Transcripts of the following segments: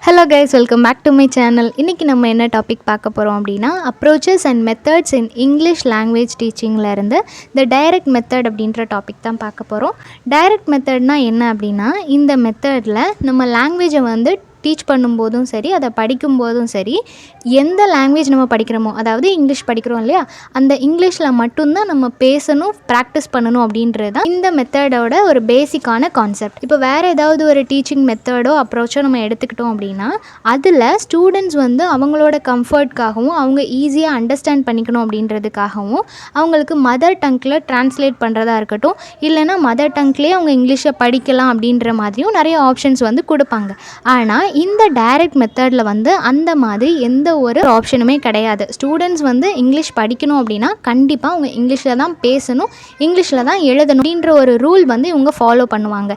Hello guys, welcome back to my channel. இன்னைக்கு நம்ம என்ன டாபிக் பார்க்க போறோம் அப்படினா approaches and methods in English language teachingல இருந்து the direct method அப்படிங்கற டாபிக் தான் பார்க்க போறோம். direct methodனா என்ன அப்படினா இந்த மெத்தட்ல நம்ம லாங்குவேஜை வந்து டீச் பண்ணும்போதும் சரி அதை படிக்கும்போதும் சரி எந்த லாங்குவேஜ் நம்ம படிக்கிறோமோ அதாவது இங்கிலீஷ் படிக்கிறோம் இல்லையா அந்த இங்கிலீஷில் மட்டும்தான் நம்ம பேசணும் ப்ராக்டிஸ் பண்ணணும் அப்படின்றது தான் இந்த மெத்தடோட ஒரு பேசிக்கான கான்செப்ட். இப்போ வேறு ஏதாவது ஒரு டீச்சிங் மெத்தடோ அப்ரோச்சோ நம்ம எடுத்துக்கிட்டோம் அப்படின்னா அதில் ஸ்டூடெண்ட்ஸ் வந்து அவங்களோட கம்ஃபர்ட்காகவும் அவங்க ஈஸியாக அண்டர்ஸ்டாண்ட் பண்ணிக்கணும் அப்படின்றதுக்காகவும் அவங்களுக்கு மதர் டங்கில் ட்ரான்ஸ்லேட் பண்ணுறதா இருக்கட்டும் இல்லைனா மதர் டங்க்லேயே அவங்க இங்கிலீஷை படிக்கலாம் அப்படின்ற மாதிரியும் நிறைய ஆப்ஷன்ஸ் வந்து கொடுப்பாங்க. ஆனால் இந்த டைரக்ட் மெத்தடில் வந்து அந்த மாதிரி எந்த ஒரு ஆப்ஷனுமே கிடையாது. ஸ்டூடெண்ட்ஸ் வந்து இங்கிலீஷ் படிக்கணும் அப்படின்னா கண்டிப்பாக அவங்க இங்கிலீஷில் தான் பேசணும், இங்கிலீஷில் தான் எழுதணும் அப்படின்ற ஒரு ரூல் வந்து இவங்க ஃபாலோ பண்ணுவாங்க.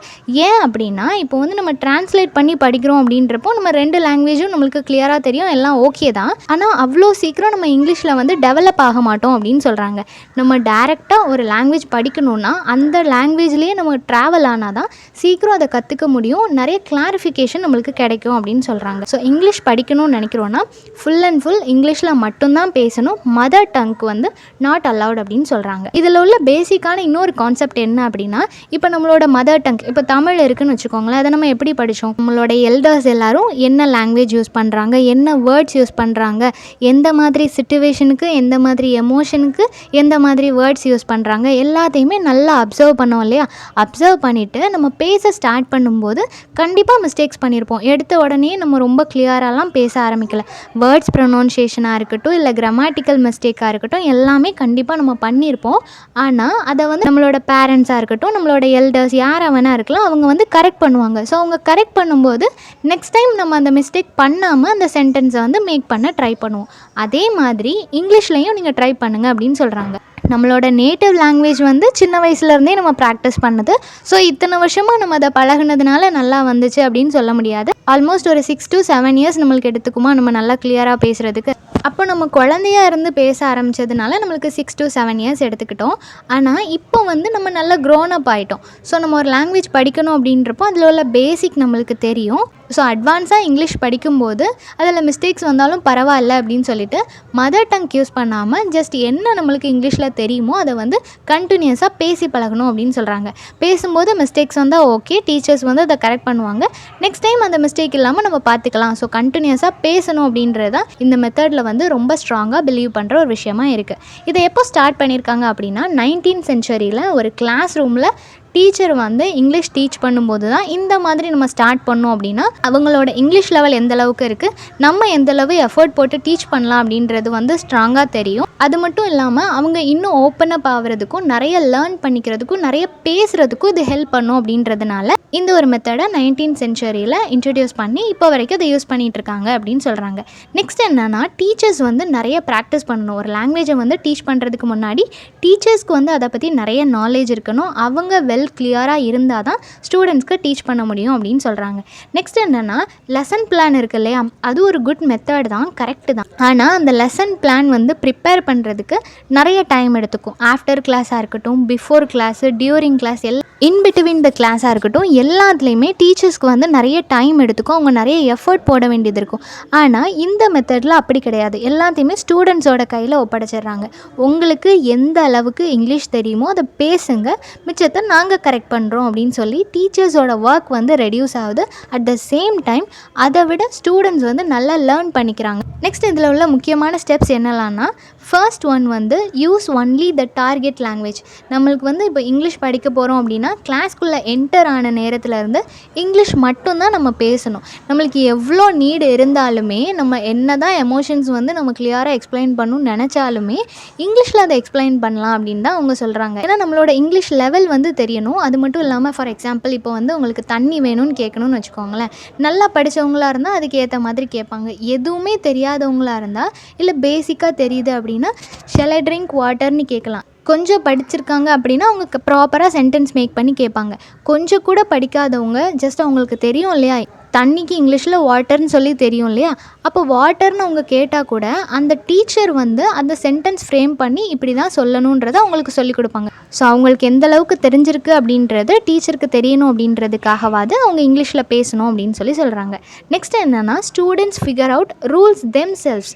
ஏன் அப்படின்னா இப்போ வந்து நம்ம டிரான்ஸ்லேட் பண்ணி படிக்கிறோம் அப்படின்றப்போ நம்ம ரெண்டு லாங்குவேஜும் நம்மளுக்கு கிளியராக தெரியும், எல்லாம் ஓகே தான். ஆனால் அவ்வளோ சீக்கிரம் நம்ம இங்கிலீஷில் வந்து டெவலப் ஆக மாட்டோம் அப்படின்னு சொல்கிறாங்க. நம்ம டைரெக்டாக ஒரு லாங்குவேஜ் படிக்கணும்னா அந்த லாங்குவேஜ்லேயே நம்ம ட்ராவல் ஆனால் தான் சீக்கிரம் அதை கற்றுக்க முடியும், நிறைய கிளாரிஃபிகேஷன் நம்மளுக்கு கிடைக்கும் அப்படின்னு சொல்கிறாங்க. ஸோ இங்கிலீஷ் படிக்கணும்னு நினைக்கிறோன்னா ஃபுல் அண்ட் ஃபுல் இங்கிலீஷில் மட்டும்தான் பேசணும், மதர் டங்க் வந்து நாட் அலவுட் அப்படின்னு சொல்கிறாங்க. இதில் உள்ள பேசிக்கான இன்னொரு கான்செப்ட் என்ன அப்படின்னா இப்போ நம்மளோட மதர் டங்க் இப்போ தமிழ் இருக்குன்னு வச்சுக்கோங்களேன், அதை நம்ம எப்படி படித்தோம், நம்மளோட எல்டர்ஸ் எல்லாரும் என்ன லாங்குவேஜ் யூஸ் பண்ணுறாங்க, என்ன வேர்ட்ஸ் யூஸ் பண்ணுறாங்க, எந்த மாதிரி சிச்சுவேஷனுக்கு எந்த மாதிரி எமோஷனுக்கு எந்த மாதிரி வேர்ட்ஸ் யூஸ் பண்ணுறாங்க எல்லாத்தையுமே நல்லா அப்சர்வ் பண்ணோம் இல்லையா. அப்சர்வ் பண்ணிவிட்டு நம்ம பேச ஸ்டார்ட் பண்ணும்போது கண்டிப்பாக மிஸ்டேக்ஸ் பண்ணியிருப்போம். எடுத்த உடனே நம்ம ரொம்ப கிளியராலாம் பேச ஆரம்பிக்கல. வேர்ட்ஸ் ப்ரொனவுன்சியேஷனாக இருக்கட்டும் இல்லை கிராமட்டிக்கல் மிஸ்டேக்காக இருக்கட்டும் எல்லாமே கண்டிப்பாக நம்ம பண்ணியிருப்போம். ஆனால் அதை வந்து நம்மளோட பேரண்ட்ஸாக இருக்கட்டும் நம்மளோட எல்டர்ஸ் யாராக வேணா இருக்கலாம் அவங்க வந்து கரெக்ட் பண்ணுவாங்க. ஸோ அவங்க கரெக்ட் பண்ணும்போது நெக்ஸ்ட் டைம் நம்ம அந்த மிஸ்டேக் பண்ணாமல் அந்த சென்டென்ஸை வந்து மேக் பண்ண ட்ரை பண்ணுவோம். அதே மாதிரி இங்கிலீஷ்லேயும் நீங்கள் ட்ரை பண்ணுங்கள் அப்படின்னு சொல்கிறாங்க. நம்மளோட நேட்டிவ் லாங்குவேஜ் வந்து சின்ன வயசுலேருந்தே நம்ம ப்ராக்டிஸ் பண்ணுது. ஸோ இத்தனை வருஷமாக நம்ம அதை பழகுனதுனால நல்லா வந்துச்சு அப்படின்னு சொல்ல முடியாது. ஆல்மோஸ்ட் ஒரு 6 to 7 இயர்ஸ் நம்மளுக்கு எடுத்துக்குமா நம்ம நல்லா கிளியராக பேசுகிறதுக்கு. அப்போ நம்ம குழந்தையாக இருந்து பேச ஆரம்பித்ததுனால நம்மளுக்கு 6 to 7 இயர்ஸ் எடுத்துக்கிட்டோம். ஆனால் இப்போ வந்து நம்ம நல்லா க்ரோன் அப் ஆகிட்டோம். ஸோ நம்ம ஒரு லாங்குவேஜ் படிக்கணும் அப்படின்றப்போ அதில் உள்ள பேசிக் நம்மளுக்கு தெரியும். ஸோ அட்வான்ஸாக இங்கிலீஷ் படிக்கும்போது அதில் மிஸ்டேக்ஸ் வந்தாலும் பரவாயில்ல அப்படின்னு சொல்லிட்டு மதர் டங் யூஸ் பண்ணாமல் ஜஸ்ட் என்ன நம்மளுக்கு இங்கிலீஷில் தெரியுமோ அதை வந்து கண்டினியூஸாக பேசி பழகணும் அப்படின்னு சொல்கிறாங்க. பேசும்போது மிஸ்டேக்ஸ் வந்தால் ஓகே, டீச்சர்ஸ் வந்து அதை கரெக்ட் பண்ணுவாங்க. நெக்ஸ்ட் டைம் அந்த மிஸ்டேக் இல்லாமல் நம்ம பார்த்துக்கலாம். ஸோ கண்டினியூஸாக பேசணும் அப்படின்றது தான் இந்த மெத்தடில் வந்து ரொம்ப ஸ்ட்ராங்காக பிலீவ் பண்ணுற ஒரு விஷயமா இருக்குது. இதை எப்போ ஸ்டார்ட் பண்ணியிருக்காங்க அப்படின்னா 19th centuryயில் ஒரு கிளாஸ் ரூமில் டீச்சர் வந்து இங்கிலீஷ் டீச் பண்ணும்போது தான் இந்த மாதிரி நம்ம ஸ்டார்ட் பண்ணோம் அப்படின்னா அவங்களோட இங்கிலீஷ் லெவல் எந்த அளவுக்கு இருக்குது, நம்ம எந்த அளவு எஃபர்ட் போட்டு டீச் பண்ணலாம் அப்படின்றது வந்து ஸ்ட்ராங்காக தெரியும். அது மட்டும் இல்லாமல் அவங்க இன்னும் ஓப்பன் அப் ஆகிறதுக்கும் நிறைய லேர்ன் பண்ணிக்கிறதுக்கும் நிறைய பேசுகிறதுக்கும் இது ஹெல்ப் பண்ணும் அப்படின்றதுனால இந்த ஒரு மெத்தடை 19th centuryயில் இன்ட்ரடியூஸ் பண்ணி இப்போ வரைக்கும் அதை யூஸ் பண்ணிகிட்டு இருக்காங்க அப்படின்னு சொல்கிறாங்க. நெக்ஸ்ட் என்னென்னா டீச்சர்ஸ் வந்து நிறைய ப்ராக்டிஸ் பண்ணணும். ஒரு லாங்குவேஜை வந்து டீச் பண்ணுறதுக்கு முன்னாடி டீச்சர்ஸ்க்கு வந்து அதை பற்றி நிறைய நாலேஜ் இருக்கணும். அவங்க கிளியராக இருந்தால் தான் ஸ்டூடெண்ட்ஸ்க்கு டீச் பண்ண முடியும் அப்படின்னு சொல்கிறாங்க. நெக்ஸ்ட் என்னென்னா லெசன் பிளான் இருக்குது இல்லையா, அது ஒரு குட் மெத்தட் தான், கரெக்டு தான். ஆனால் அந்த லெசன் பிளான் வந்து ப்ரிப்பேர் பண்ணுறதுக்கு நிறைய டைம் எடுத்துக்கும். ஆஃப்டர் கிளாஸாக இருக்கட்டும், before class, during class, in between the கிளாஸாக இருக்கட்டும் எல்லாத்துலேயுமே டீச்சர்ஸ்க்கு வந்து நிறைய டைம் எடுத்துக்கும், அவங்க நிறைய எஃபர்ட் போட வேண்டியது இருக்கும். ஆனால் இந்த மெத்தடில் அப்படி கிடையாது. எல்லாத்தையுமே ஸ்டூடெண்ட்ஸோட கையில் ஒப்படைச்சிடுறாங்க. உங்களுக்கு எந்த அளவுக்கு இங்கிலீஷ் தெரியுமோ அதை பேசுங்க, மிச்சத்தை நாங்கள் கரெக்ட் பண்ணுறோம் அப்படின்னு சொல்லி டீச்சர்ஸோட ஒர்க் வந்து ரெடியூஸ் ஆகுது. அட் த சேம் டைம் அதை விட ஸ்டூடெண்ட்ஸ் வந்து நல்லா லேர்ன் பண்ணிக்கிறாங்க. நெக்ஸ்ட் இதில் உள்ள முக்கியமான ஸ்டெப்ஸ் என்னெல்லாம்னா ஃபர்ஸ்ட் ஒன் வந்து use only the target language. நம்மளுக்கு வந்து இப்போ இங்கிலீஷ் படிக்க போகிறோம் அப்படின்னா கிளாஸ்க்குள்ளே என்டர் ஆன நேரத்துலேருந்து இங்கிலீஷ் மட்டும்தான் நம்ம பேசணும். நம்மளுக்கு எவ்வளோ நீடு இருந்தாலுமே நம்ம என்ன தான் எமோஷன்ஸ் வந்து நம்ம கிளியராக எக்ஸ்பிளைன் பண்ணணும்னு நினச்சாலுமே இங்கிலீஷில் அதை எக்ஸ்பிளைன் பண்ணலாம் அப்படின்னு தான் அவங்க சொல்கிறாங்க. ஏன்னா நம்மளோட இங்கிலீஷ் லெவல் வந்து தெரியணும். அது மட்டும் இல்லாமல் ஃபார் எக்ஸாம்பிள் இப்போ வந்து உங்களுக்கு தண்ணி வேணும்னு கேட்கணும்னு வச்சுக்கோங்களேன், நல்லா படித்தவங்களாக இருந்தால் அதுக்கு ஏற்ற மாதிரி கேட்பாங்க. எதுவுமே தெரியாதவங்களாக இருந்தால் இல்லை பேசிக்காக தெரியுது அப்படின்னா ஷெல் ஐ ட்ரிங்க் வாட்டர்னு கேட்கலாம். கொஞ்சம் படிச்சிருக்காங்க அப்படின்னா அவங்க ப்ராப்பராக சென்டென்ஸ் மேக் பண்ணி கேட்பாங்க. கொஞ்சம் கூட படிக்காதவங்க ஜஸ்ட் அவங்களுக்கு தெரியும் இல்லையா, தண்ணிக்கு இங்கிலீஷில் வாட்டர்னு சொல்லி தெரியும் இல்லையா, அப்போ வாட்டர்னு அவங்க கேட்டால் கூட அந்த டீச்சர் வந்து அந்த சென்டென்ஸ் ஃப்ரேம் பண்ணி இப்படி தான் சொல்லணுன்றதை அவங்களுக்கு சொல்லிக் கொடுப்பாங்க. ஸோ அவங்களுக்கு எந்த அளவுக்கு தெரிஞ்சிருக்கு அப்படின்றது டீச்சருக்கு தெரியணும் அப்படின்றதுக்காகவாது அவங்க இங்கிலீஷில் பேசணும் அப்படின்னு சொல்கிறாங்க. நெக்ஸ்ட் என்னென்னா, students figure out rules themselves.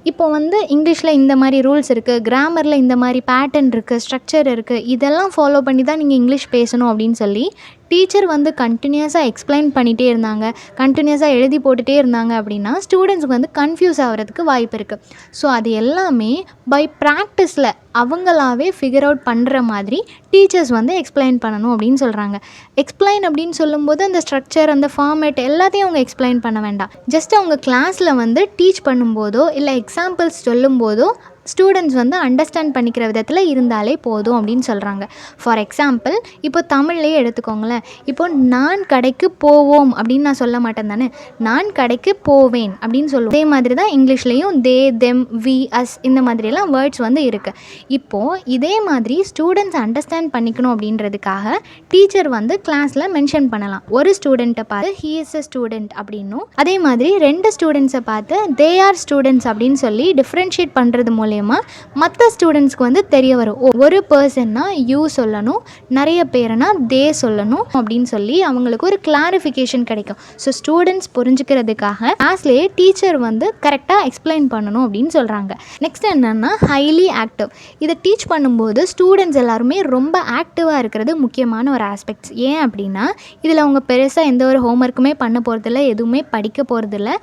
இப்போ வந்து இங்கிலீஷில் இந்த மாதிரி ரூல்ஸ் இருக்குது, கிராமரில் இந்த மாதிரி பேட்டர்ன் இருக்குது, ஸ்ட்ரக்சர் இருக்குது, இதெல்லாம் ஃபாலோ பண்ணி தான் நீங்கள் இங்கிலீஷ் பேசணும் அப்படின்னு சொல்லி டீச்சர் வந்து கண்டினியூஸாக எக்ஸ்பிளைன் பண்ணிகிட்டே இருந்தாங்க, கண்டினியூஸாக எழுதி போட்டுகிட்டே இருந்தாங்க அப்படின்னா ஸ்டூடெண்ட்ஸுக்கு வந்து கன்ஃபியூஸ் ஆகிறதுக்கு வாய்ப்பு இருக்குது. ஸோ அது எல்லாமே பை ப்ராக்டிஸில் அவங்களாவே ஃபிகர் அவுட் பண்ணுற மாதிரி டீச்சர்ஸ் வந்து எக்ஸ்பிளைன் பண்ணணும் அப்படின்னு சொல்கிறாங்க. எக்ஸ்பிளைன் அப்படின்னு சொல்லும்போது அந்த ஸ்ட்ரக்சர், அந்த ஃபார்மேட் எல்லாத்தையும் அவங்க எக்ஸ்பிளைன் பண்ண வேண்டாம். ஜஸ்ட் அவங்க கிளாஸில் வந்து டீச் பண்ணும்போதோ இல்லை எக்ஸாம்பிள்ஸ் சொல்லும்போதோ ஸ்டூடெண்ட்ஸ் வந்து அண்டர்ஸ்டாண்ட் பண்ணிக்கிற விதத்தில் இருந்தாலே போதும் அப்படின்னு சொல்கிறாங்க. ஃபார் எக்ஸாம்பிள் இப்போ தமிழ்லேயே எடுத்துக்கோங்களேன். இப்போ நான் கடைக்கு போவோம் அப்படின்னு நான் சொல்ல மாட்டேன் தானே, நான் கடைக்கு போவேன் அப்படின்னு சொல்லுவோம். அதே மாதிரி தான் இங்கிலீஷ்லேயும் தே, தெம், வி, அஸ் இந்த மாதிரியெல்லாம் வேர்ட்ஸ் வந்து இருக்குது. இப்போது இதே மாதிரி ஸ்டூடெண்ட்ஸ் அண்டர்ஸ்டாண்ட் பண்ணிக்கணும் அப்படின்றதுக்காக டீச்சர் வந்து கிளாஸில் மென்ஷன் பண்ணலாம். ஒரு ஸ்டூடெண்ட்டை பார்த்து ஹீ இஸ் அ ஸ்டூடெண்ட் அப்படின்னும், அதே மாதிரி 2 ஸ்டூடெண்ட்ஸை பார்த்து தே ஆர் ஸ்டூடெண்ட்ஸ் அப்படின்னு சொல்லி டிஃப்ரென்ஷியேட் பண்ணுறது மூலமாக மற்ற ஸ்டூடெண்ட்ஸ்க்கு வந்து தெரிய வரும். ஒரு பர்சன்னா யூ சொல்லணும், நிறைய பேர்னா தே சொல்லணும் அப்படின்னு சொல்லி அவங்களுக்கு ஒரு கிளாரிஃபிகேஷன் கிடைக்கும். ஸோ ஸ்டூடெண்ட்ஸ் புரிஞ்சுக்கிறதுக்காக கிளாஸ்லேயே டீச்சர் வந்து கரெக்டாக எக்ஸ்பிளைன் பண்ணணும் அப்படின்னு சொல்கிறாங்க. நெக்ஸ்ட் என்னென்னா, ஹைலி ஆக்டிவ். இதை டீச் பண்ணும்போது ஸ்டூடெண்ட்ஸ் எல்லாருமே ரொம்ப ஆக்டிவாக இருக்கிறது முக்கியமான ஒரு ஆஸ்பெக்ட்ஸ். ஏன் அப்படின்னா இதில் அவங்க பெருசாக எந்த ஒரு ஹோம்ஒர்க்குமே பண்ண போகிறதில்ல, எதுவுமே படிக்க போகிறதில்ல,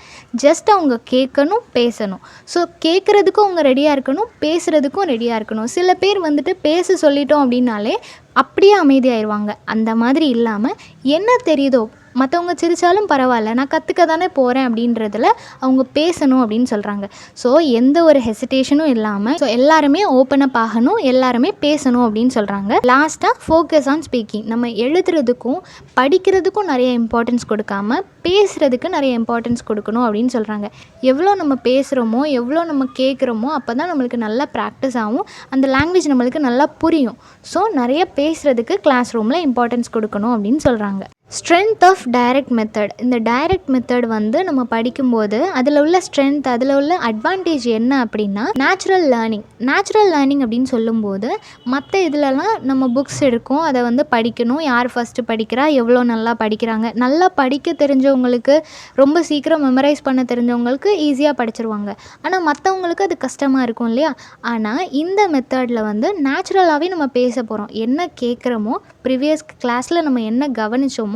ஜஸ்ட் அவங்க கேட்கணும், பேசணும். ஸோ கேட்குறதுக்கும் அவங்க ரெடியாக இருக்கணும், பேசுகிறதுக்கும் ரெடியாக இருக்கணும். சில பேர் வந்துட்டு பேச சொல்லிட்டோம் அப்படின்னாலே அப்படியே அமைதியாயிருவாங்க. அந்த மாதிரி இல்லாமல் என்ன தெரியுதோ, மற்றவங்க சிரித்தாலும் பரவாயில்ல, நான் கற்றுக்க தானே போகிறேன் அப்படின்றதுல அவங்க பேசணும் அப்படின்னு சொல்கிறாங்க. ஸோ எந்த ஒரு ஹெசிடேஷனும் இல்லாமல் ஸோ எல்லாருமே ஓப்பன் அப் ஆகணும், எல்லாருமே பேசணும் அப்படின்னு சொல்கிறாங்க. லாஸ்ட்டாக ஃபோக்கஸ் ஆன் ஸ்பீக்கிங். நம்ம எழுதுறதுக்கும் படிக்கிறதுக்கும் நிறைய இம்பார்ட்டன்ஸ் கொடுக்காம பேசுகிறதுக்கு நிறைய இம்பார்ட்டன்ஸ் கொடுக்கணும் அப்படின்னு சொல்கிறாங்க. எவ்வளோ நம்ம பேசுகிறோமோ, எவ்வளோ நம்ம கேட்குறோமோ அப்போ தான் நம்மளுக்கு நல்லா ப்ராக்டிஸ் ஆகும், அந்த லாங்குவேஜ் நம்மளுக்கு நல்லா புரியும். ஸோ நிறைய பேசுகிறதுக்கு கிளாஸ் ரூமில் இம்பார்ட்டன்ஸ் கொடுக்கணும் அப்படின்னு சொல்கிறாங்க. Strength of direct method. இந்த டைரக்ட் மெத்தட் வந்து நம்ம படிக்கும்போது அதில் உள்ள ஸ்ட்ரென்த், அதில் உள்ள அட்வான்டேஜ் என்ன அப்படின்னா நேச்சுரல் லேர்னிங். நேச்சுரல் லேர்னிங் அப்படின்னு சொல்லும்போது மற்ற இதிலலாம் நம்ம புக்ஸ் எடுக்கும், அதை வந்து படிக்கணும், யார் ஃபஸ்ட்டு படிக்கிறா, எவ்வளோ நல்லா படிக்கிறாங்க, நல்லா படிக்க தெரிஞ்சவங்களுக்கு, ரொம்ப சீக்கிரம் மெமரைஸ் பண்ண தெரிஞ்சவங்களுக்கு ஈஸியாக படிச்சிருவாங்க. ஆனால் மற்றவங்களுக்கு அது கஷ்டமாக இருக்கும் இல்லையா. ஆனால் இந்த மெத்தடில் வந்து நேச்சுரலாகவே நம்ம பேச போகிறோம். என்ன கேட்குறோமோ, ப்ரீவியஸ் கிளாஸில் நம்ம என்ன கவனித்தோமோ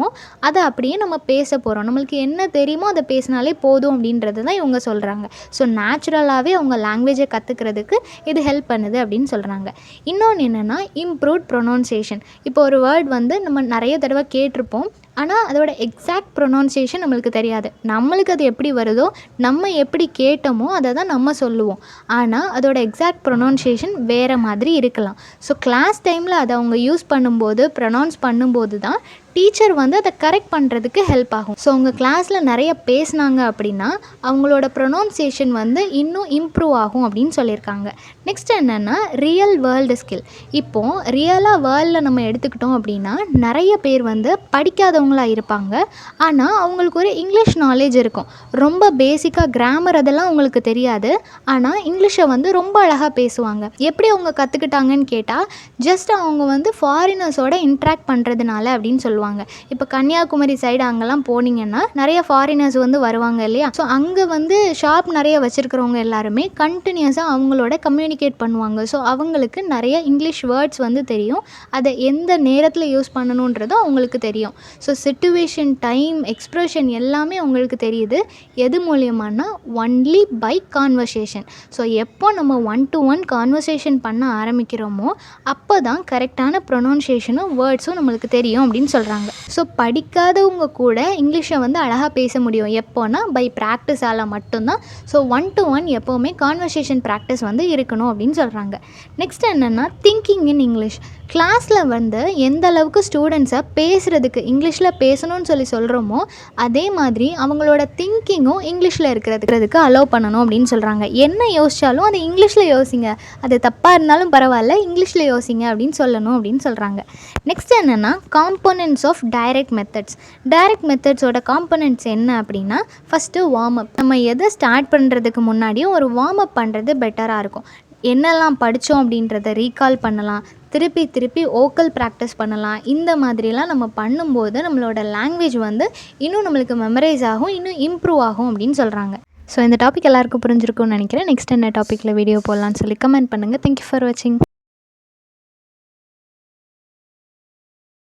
அதை அப்படியே நம்ம பேச போகிறோம். நம்மளுக்கு என்ன தெரியுமோ அதை பேசினாலே போதும் அப்படின்றது தான் இவங்க சொல்கிறாங்க. ஸோ நேச்சுரலாகவே அவங்க லாங்குவேஜை கற்றுக்கிறதுக்கு இது ஹெல்ப் பண்ணுது அப்படின்னு சொல்கிறாங்க. இன்னொன்று என்னென்னா, இம்ப்ரூவ்ட் ப்ரொனவுன்சியேஷன். இப்போ ஒரு வேர்ட் வந்து நம்ம நிறைய தடவை கேட்டிருப்போம், ஆனால் அதோட எக்ஸாக்ட் ப்ரொனவுன்சியேஷன் நம்மளுக்கு தெரியாது. நம்மளுக்கு அது எப்படி வருதோ, நம்ம எப்படி கேட்டோமோ அதை தான் நம்ம சொல்லுவோம். ஆனால் அதோட எக்ஸாக்ட் ப்ரொனவுன்சியேஷன் வேறு மாதிரி இருக்கலாம். ஸோ கிளாஸ் டைமில் அதை அவங்க யூஸ் பண்ணும்போது, ப்ரொனவுன்ஸ் பண்ணும்போது தான் டீச்சர் வந்து அதை கரெக்ட் பண்ணுறதுக்கு ஹெல்ப் ஆகும். ஸோ அவங்க கிளாஸில் நிறைய பேசினாங்க அப்படின்னா அவங்களோட ப்ரொனவுன்சியேஷன் வந்து இன்னும் இம்ப்ரூவ் ஆகும் அப்படின்னு சொல்லியிருக்காங்க. நெக்ஸ்ட் என்னென்னா, ரியல் வேர்ல்டு ஸ்கில். இப்போது ரியலாக வேர்ல்டில் நம்ம எடுத்துக்கிட்டோம் அப்படின்னா நிறைய பேர் வந்து படிக்காதவங்களாக இருப்பாங்க, ஆனால் அவங்களுக்கு ஒரு இங்கிலீஷ் நாலேஜ் இருக்கும். ரொம்ப பேசிக்காக கிராமர் அதெல்லாம் அவங்களுக்கு தெரியாது, ஆனால் இங்கிலீஷை வந்து ரொம்ப அழகாக பேசுவாங்க. எப்படி அவங்க கற்றுக்கிட்டாங்கன்னு கேட்டால் ஜஸ்ட் அவங்க வந்து ஃபாரினர்ஸோட இன்ட்ராக்ட் பண்ணுறதுனால அப்படின்னு சொல்லுவாங்க. இப்போ கன்னியாகுமரி சைடு அங்கெல்லாம் போனீங்கன்னா நிறைய ஃபாரினர்ஸ் வந்து வருவாங்க இல்லையா. ஸோ அங்கே வந்து ஷாப் நிறைய வச்சுருக்கிறவங்க எல்லாருமே கண்டினியூஸாக அவங்களோட கம்யூனிகேட் பண்ணுவாங்க. ஸோ அவங்களுக்கு நிறைய இங்கிலீஷ் வேர்ட்ஸ் வந்து தெரியும், அதை எந்த நேரத்தில் யூஸ் பண்ணணுன்றதும் அவங்களுக்கு தெரியும். ஸோ சிட்டுவேஷன், டைம், எக்ஸ்ப்ரெஷன் எல்லாமே அவங்களுக்கு தெரியுது. எது மூலியமானா ஒன்லி பை கான்வர்சேஷன். ஸோ எப்போ நம்ம 1-to-1 கான்வர்சேஷன் பண்ண ஆரம்பிக்கிறோமோ அப்போ தான் கரெக்டான ப்ரொனவுன்சியேஷனும் வேர்ட்ஸும் நம்மளுக்கு தெரியும் அப்படின்னு சொல்கிறாங்க. சொல்கிறாங்க. ஸோ படிக்காதவங்க கூட இங்கிலீஷை வந்து அழகாக பேச முடியும். எப்போனா பை ப்ராக்டிஸால் மட்டும்தான். ஸோ 1 to 1 எப்போவுமே கான்வர்சேஷன் ப்ராக்டிஸ் வந்து இருக்கணும் அப்படின்னு சொல்கிறாங்க. நெக்ஸ்ட் என்னென்னா திங்கிங் இன் இங்கிலீஷ். கிளாஸில் வந்து எந்த அளவுக்கு ஸ்டூடெண்ட்ஸை பேசுகிறதுக்கு இங்கிலீஷில் பேசணும்னு சொல்கிறோமோ அதே மாதிரி அவங்களோட திங்கிங்கும் இங்கிலீஷில் இருக்கிறதுக்கு அலோவ் பண்ணணும் அப்படின்னு சொல்கிறாங்க. என்ன யோசித்தாலும் அதை இங்கிலீஷில் யோசிங்க, அது தப்பாக இருந்தாலும் பரவாயில்ல, இங்கிலீஷில் யோசிங்க அப்படின்னு சொல்லணும் அப்படின்னு சொல்கிறாங்க. நெக்ஸ்ட் என்னென்னா components of direct methods. Direct மெத்தட்ஸோட காம்போனன்ட்ஸ் என்ன அப்படின்னா ஃபஸ்ட்டு வார்ம் அப். நம்ம எதை ஸ்டார்ட் பண்ணுறதுக்கு முன்னாடியும் ஒரு வார்ம் அப் பண்ணுறது பெட்டராக இருக்கும். என்னெல்லாம் படித்தோம் அப்படின்றத ரீகால் பண்ணலாம், திருப்பி ஓக்கல் ப்ராக்டிஸ் பண்ணலாம். இந்த மாதிரிலாம் நம்ம பண்ணும்போது நம்மளோட லாங்குவேஜ் வந்து இன்னும் நம்மளுக்கு மெமரைஸ் ஆகும், இன்னும் இம்ப்ரூவ் ஆகும் அப்படின்னு சொல்கிறாங்க. ஸோ இந்த டாபிக் எல்லாருக்கும் புரிஞ்சிருக்கும்னு நினைக்கிறேன். நெக்ஸ்ட் என்ன டாப்பிக்கில் வீடியோ போடலான்னு சொல்லி கமெண்ட் பண்ணுங்கள். தேங்க்யூ ஃபார் வாட்சிங்.